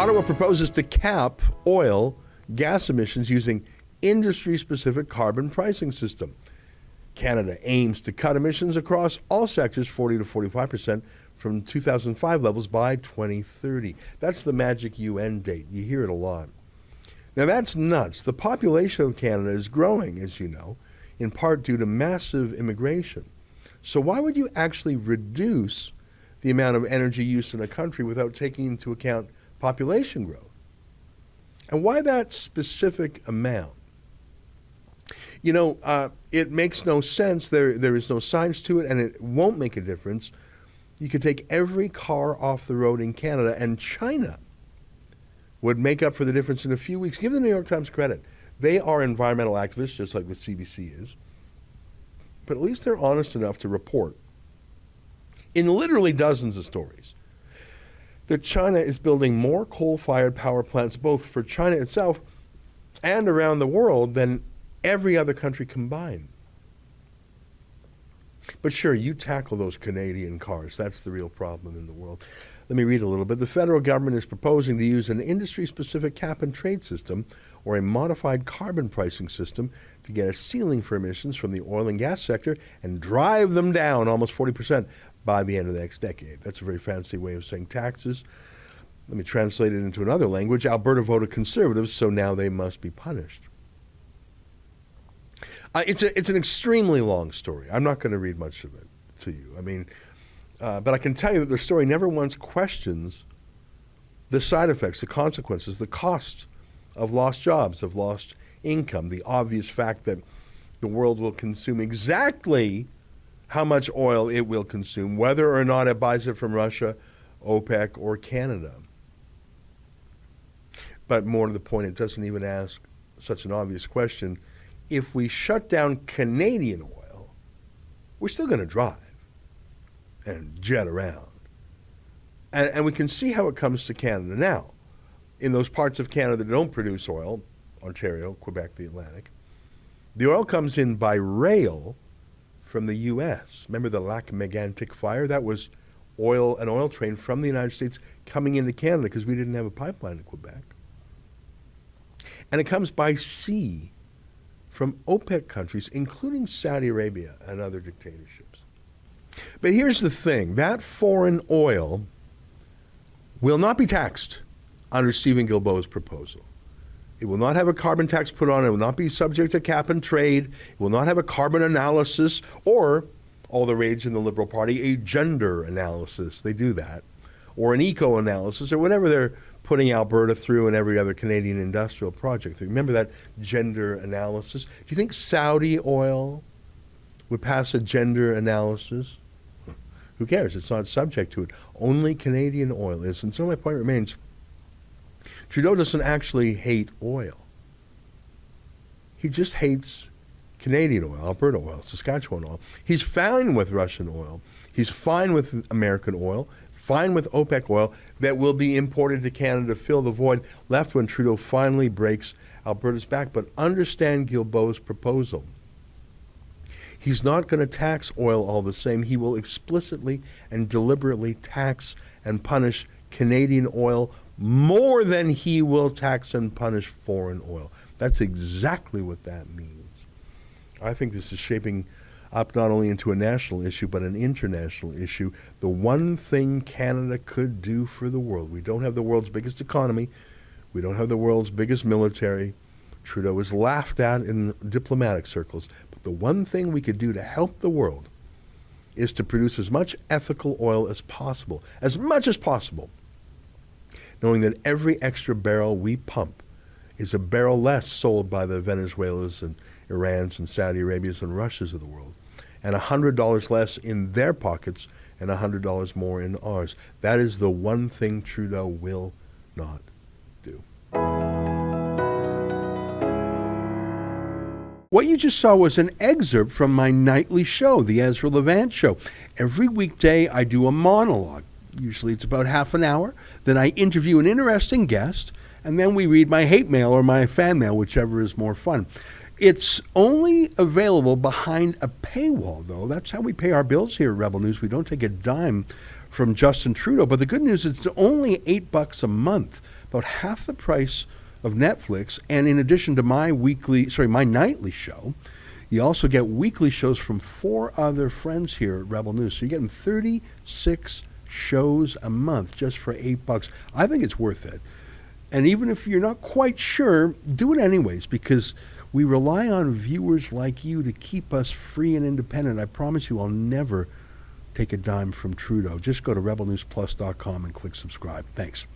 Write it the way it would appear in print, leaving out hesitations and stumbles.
Ottawa proposes to cap oil, gas emissions using industry-specific carbon pricing system. Canada aims to cut emissions across all sectors 40 to 45% from 2005 levels by 2030. That's the magic UN date. You hear it a lot. Now that's nuts. The population of Canada is growing, as you know, in part due to massive immigration. So why would you actually reduce the amount of energy use in a country without taking into account population growth? And why that specific amount? You know, it makes no sense. There is no science to it, and it won't make a difference. You could take every car off the road in Canada, and China would make up for the difference in a few weeks. Give the New York Times credit. They are environmental activists, just like the CBC is. But at least they're honest enough to report, in literally dozens of stories, that China is building more coal-fired power plants, both for China itself and around the world, than every other country combined. But sure, you tackle those Canadian cars. That's the real problem in the world. Let me read a little bit. The federal government is proposing to use an industry-specific cap-and-trade system or a modified carbon pricing system to get a ceiling for emissions from the oil and gas sector and drive them down almost 40% by the end of the next decade. That's a very fancy way of saying taxes. Let me translate it into another language. Alberta voted Conservatives, so now they must be punished. It's an extremely long story. I'm not going to read much of it to you. I mean, but I can tell you that the story never once questions the side effects, the consequences, the cost of lost jobs, of lost income, the obvious fact that the world will consume exactly how much oil it will consume, whether or not it buys it from Russia, OPEC, or Canada. But more to the point, it doesn't even ask such an obvious question. If we shut down Canadian oil, we're still going to drive and jet around. And we can see how it comes to Canada now. In those parts of Canada that don't produce oil, Ontario, Quebec, the Atlantic, the oil comes in by rail from the U.S. Remember the Lac Mégantic fire? That was an oil train from the United States coming into Canada because we didn't have a pipeline to Quebec. And it comes by sea from OPEC countries, including Saudi Arabia and other dictatorships. But here's the thing. That foreign oil will not be taxed under Stephen Guilbeault's proposal. It will not have a carbon tax put on it. It will not be subject to cap and trade. It will not have a carbon analysis or, all the rage in the Liberal Party, a gender analysis. They do that. Or an eco-analysis or whatever they're putting Alberta through and every other Canadian industrial project. Remember that gender analysis? Do you think Saudi oil would pass a gender analysis? Who cares? It's not subject to it. Only Canadian oil is. And so my point remains, Trudeau doesn't actually hate oil. He just hates Canadian oil, Alberta oil, Saskatchewan oil. He's fine with Russian oil. He's fine with American oil, fine with OPEC oil that will be imported to Canada to fill the void left when Trudeau finally breaks Alberta's back. But understand Guilbeault's proposal. He's not going to tax oil all the same. He will explicitly and deliberately tax and punish Canadian oil more than he will tax and punish foreign oil. That's exactly what that means. I think this is shaping up not only into a national issue, but an international issue. The one thing Canada could do for the world. We don't have the world's biggest economy. We don't have the world's biggest military. Trudeau is laughed at in diplomatic circles. But the one thing we could do to help the world is to produce as much ethical oil as possible, as much as possible, knowing that every extra barrel we pump is a barrel less sold by the Venezuelas and Irans and Saudi Arabias and Russias of the world, and $100 less in their pockets and $100 more in ours. That is the one thing Trudeau will not do. What you just saw was an excerpt from my nightly show, the Ezra Levant Show. Every weekday I do a monologue. Usually it's about half an hour. Then I interview an interesting guest, and then we read my hate mail or my fan mail, whichever is more fun. It's only available behind a paywall, though. That's how we pay our bills here at Rebel News. We don't take a dime from Justin Trudeau. But the good news is it's only $8 a month. about half the price of Netflix. And in addition to my nightly show, you also get weekly shows from 4 other friends here at Rebel News. So you're getting 36 shows a month just for $8. I think it's worth it. And even if you're not quite sure, do it anyways, because we rely on viewers like you to keep us free and independent. I promise you I'll never take a dime from Trudeau. Just go to rebelnewsplus.com and click subscribe. Thanks.